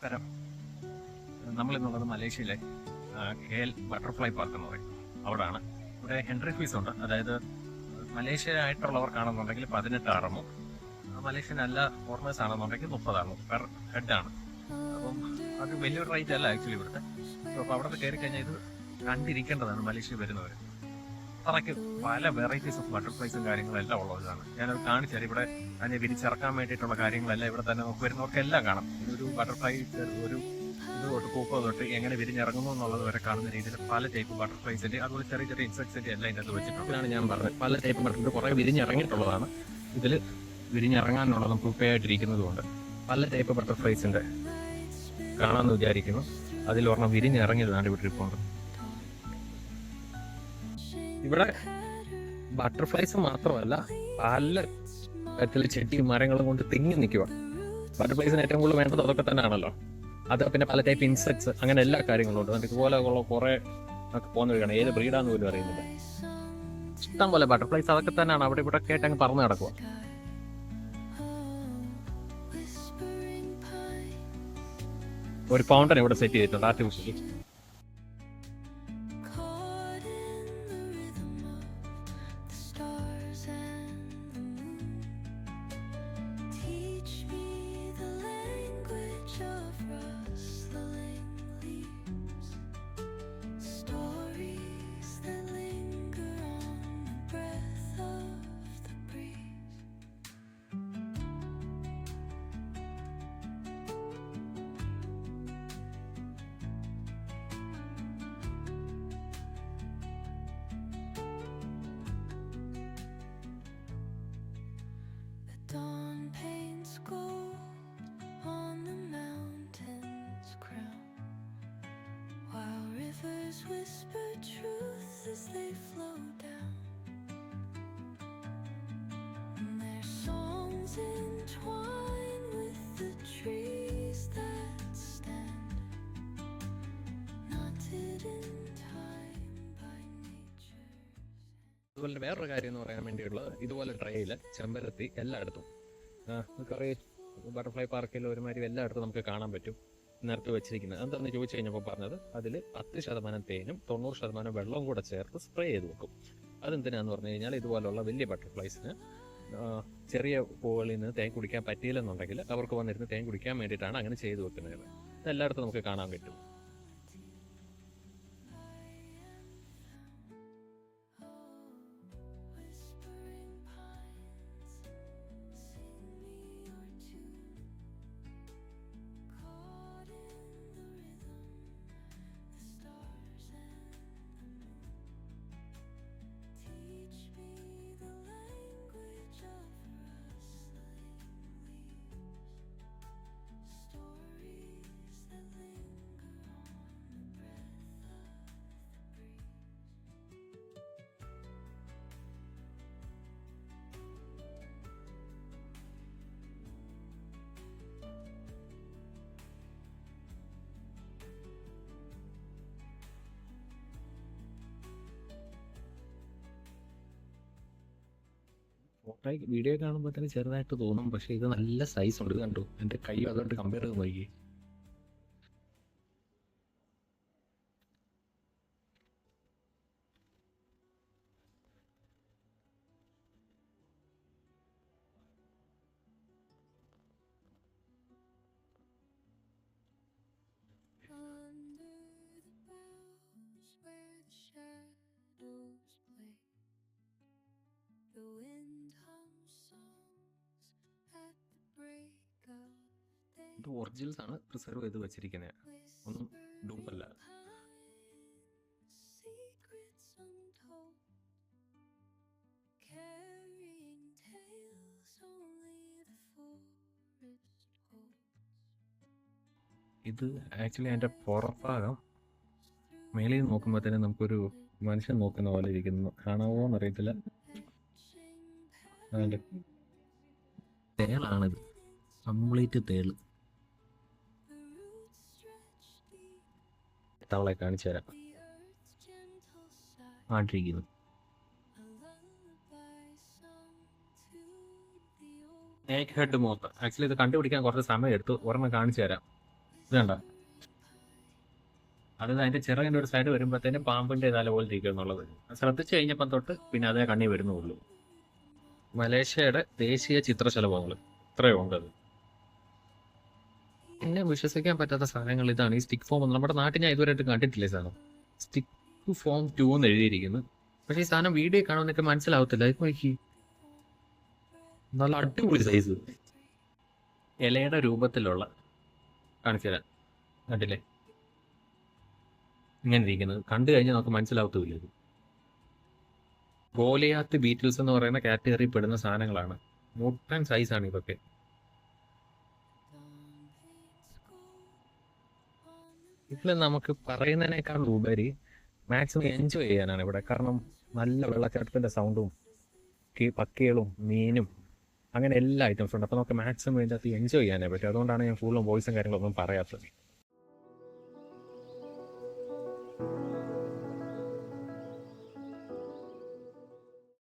നമസ്കാരം. നമ്മളിന്നുള്ളത് മലേഷ്യയിലെ KL butterfly park എന്ന് പറയും. അവിടെയാണ്. ഇവിടെ എൻട്രി ഫീസ് ഉണ്ട്. അതായത് മലേഷ്യ ആയിട്ടുള്ളവർക്കാണെന്നുണ്ടെങ്കിൽ 18 ആറമും, മലേഷ്യൻ അല്ല ഫോറിനേഴ്സ് ആണെന്നുണ്ടെങ്കിൽ 30 ആറും പെർ ഹെഡാണ്. അപ്പം അത് വലിയൊരു റേറ്റ് അല്ല ആക്ച്വലി ഇവിടുത്തെ. അപ്പോൾ അവിടെ കയറി കഴിഞ്ഞാൽ ഇത് കണ്ടിരിക്കേണ്ടതാണ് മലേഷ്യ വരുന്നവർ. അത്രയ്ക്ക് പല വെറൈറ്റീസ് ഓഫ് ബട്ടർഫ്ലൈസും കാര്യങ്ങളും എല്ലാം ഉള്ളതാണ്. ഞാനത് കാണിച്ചാൽ ഇവിടെ അതിനെ വിരിച്ചിറക്കാൻ വേണ്ടിയിട്ടുള്ള കാര്യങ്ങളെല്ലാം ഇവിടെ തന്നെ നമുക്ക് വരുന്നവർക്കെല്ലാം കാണാം. ഇതൊരു ബട്ടർഫ്ലൈ ഒരു ഇത് തൊട്ട് പൂപ്പ തൊട്ട് എങ്ങനെ വിരിഞ്ഞിറങ്ങുന്നു എന്നുള്ളത് വരെ കാണുന്ന രീതിയിൽ പല ടൈപ്പ് ബട്ടർഫ്ലൈസിന്റെ അതുപോലെ ചെറിയ ചെറിയ ഇൻസെക്ട്സിന്റെ എല്ലാം ഇതിനകത്ത് വെച്ചിട്ടുണ്ട്. ഇതാണ് ഞാൻ പറഞ്ഞത്, പല ടൈപ്പ് ബട്ടർഫ്ലൈ കുറെ വിരിഞ്ഞിറങ്ങിയിട്ടുള്ളതാണ്. ഇതിൽ വിരിഞ്ഞിറങ്ങാനുള്ളത് പ്രിപ്പയർ ആയിട്ടിരിക്കുന്നതുകൊണ്ട് പല ടൈപ്പ് ബട്ടർഫ്ലൈസിന്റെ കാണാമെന്ന് വിചാരിക്കുന്നു. അതിലൊരെണ്ണം വിരിഞ്ഞിറങ്ങിയതാണ് ഇവിടെ ഇപ്പോൾ. ഇവിടെ ബട്ടർഫ്ലൈസ് മാത്രമല്ല പല തരത്തിലെ ചെടിയും മരങ്ങളും കൊണ്ട് തിങ്ങി നിൽക്കുക. ബട്ടർഫ്ലൈസിന് ഏറ്റവും കൂടുതൽ വേണ്ടത് അതൊക്കെ തന്നെയാണല്ലോ. അത് പിന്നെ പല ടൈപ്പ് ഇൻസെക്ട്സ് അങ്ങനെ എല്ലാ കാര്യങ്ങളും ഉണ്ട്. എന്നിട്ട് ഇതുപോലെ ഉള്ള കുറെ ഒക്കെ പോകുന്ന വരികയാണ്. ഏത് ബ്രീഡാന്ന് പോലും അറിയുന്നില്ല. ഇഷ്ടം പോലെ ബട്ടർഫ്ലൈസ് അതൊക്കെ തന്നെയാണ് അവിടെ ഇവിടെ കേട്ട് അങ്ങ് പറന്ന് നടക്കുക. ഒരു ഫൗണ്ടൻ ഇവിടെ സെറ്റ് ചെയ്തിട്ടുണ്ട് artificially. Dawn paints gold on the mountain's crown, while rivers whisper truth as they flow down, and their songs entwine with the trees that stand, knotted in time by nature. അതുപോലെ വേറൊരു കാര്യം എന്ന് പറയാൻ വേണ്ടിയുള്ളത്, ഇതുപോലെ trail ചെമ്പരത്തി എല്ലായിടത്തും നമുക്കറിയാം. Butterfly പാർക്കിൽ ഒരുമാതിരി എല്ലായിടത്തും നമുക്ക് കാണാൻ പറ്റും നിരത്തി വെച്ചിരിക്കുന്നത്. എന്താണെന്ന് ചോദിച്ചു കഴിഞ്ഞപ്പോൾ പറഞ്ഞത് അതിൽ 10% തേനും 90% വെള്ളവും കൂടെ ചേർത്ത് സ്പ്രേ ചെയ്ത് വെക്കും. അതെന്തിനാന്ന് പറഞ്ഞു കഴിഞ്ഞാൽ ഇതുപോലുള്ള വലിയ ബട്ടർഫ്ലൈസിന് ചെറിയ പൂവുകളിൽ നിന്ന് തേൻ കുടിക്കാൻ പറ്റിയില്ലെന്നുണ്ടെങ്കിൽ അവർക്ക് വന്നിരുന്ന് തേൻ കുടിക്കാൻ വേണ്ടിയിട്ടാണ് അങ്ങനെ ചെയ്തു വെക്കുന്നത്. ഇതെല്ലായിടത്തും നമുക്ക് കാണാൻ പറ്റും. വീഡിയോ കാണുമ്പോൾ തന്നെ ചെറുതായിട്ട് തോന്നും, പക്ഷെ ഇത് നല്ല സൈസ് ഉണ്ട്. കണ്ടു, എൻ്റെ കൈ അതുകൊണ്ട് കമ്പയർ ചെയ്ത് നോക്കി. ഇത് ഒറിജിനൽസ് ആണ് പ്രിസർവ് ചെയ്ത് വെച്ചിരിക്കുന്നത്, ഒന്നും ഡൂപ്പല്ല. ഇത് ആക്ച്വലി അതിൻ്റെ പുറഭാഗം മേളിൽ നിന്ന് നോക്കുമ്പോൾ തന്നെ നമുക്കൊരു മനുഷ്യൻ നോക്കുന്ന പോലെ ഇരിക്കുന്നു. കാണാവോ എന്നറിയത്തില്ല. അതിൻ്റെ തേളാണിത്, കംപ്ലീറ്റ് തേള്. തവളെ കാണിച്ചു തരാം. ആണ്ടിരിക്കുന്നു. Snake head moth. ആക്ച്വലി ഇത് കണ്ടുപിടിക്കാൻ കുറച്ച് സമയം എടുത്തു. ഒരെണ്ണം കാണിച്ചു തരാം. ഇത് കണ്ട, അത് അതിന്റെ ചിറകിന്റെ ഒരു സൈഡ് വരുമ്പോഴത്തേന് പാമ്പിന്റെ തല പോലെ ഇരിക്കും എന്നുള്ളത് ശ്രദ്ധിച്ചു കഴിഞ്ഞപ്പം തൊട്ട് പിന്നെ അതേ കണ്ണി വരുന്നുള്ളൂ. മലേഷ്യയുടെ ദേശീയ ചിത്രശലഭങ്ങൾ ഇത്രയും ഉണ്ട്. അത് പിന്നെ വിശ്വസിക്കാൻ പറ്റാത്ത സാധനങ്ങൾ ഇതാണ്. ഈ സ്റ്റിക്ക് ഫോം നമ്മുടെ നാട്ടിൽ ഞാൻ ഇതുവരെയായിട്ട് കണ്ടിട്ടില്ലേ സാധനം. സ്റ്റിക്ക് ഫോം 2 എന്ന് എഴുതിയിരിക്കുന്നു. പക്ഷേ ഈ സാധനം വീഡിയോ കാണുമെന്നൊക്കെ മനസ്സിലാവത്തില്ല. ഇത് നോക്കി, നല്ല അടിപൊളി സൈസ് ഇലയുടെ രൂപത്തിലുള്ള, കാണിച്ചു തരാം, കണ്ടില്ലേ ഇങ്ങനെ ഇരിക്കുന്നത്. കണ്ടു കഴിഞ്ഞാൽ നമുക്ക് മനസ്സിലാവത്തുമില്ല. ഇത് ഗോലിയാത്ത് ബീറ്റിൽസ് എന്ന് പറയുന്ന കാറ്റഗറിയിൽ പെടുന്ന സാധനങ്ങളാണ്. മുട്ടൻ സൈസാണ് ഇതൊക്കെ. ഇതിൽ നമുക്ക് പറയുന്നതിനേക്കാൾ ഉപരി മാക്സിമം എൻജോയ് ചെയ്യാനാണ് ഇവിടെ. കാരണം നല്ല വെള്ളച്ചാട്ടത്തിന്റെ സൗണ്ടും പക്കികളും മീനും അങ്ങനെ എല്ലാ ഐറ്റംസും ഉണ്ട്. അപ്പോൾ നമുക്ക് മാക്സിമം ഇതിൻ്റെ അകത്ത് എൻജോയ് ചെയ്യാനേ പറ്റും. അതുകൊണ്ടാണ് ഞാൻ ഫുള്ളും വോയിസും കാര്യങ്ങളൊന്നും പറയാത്തത്.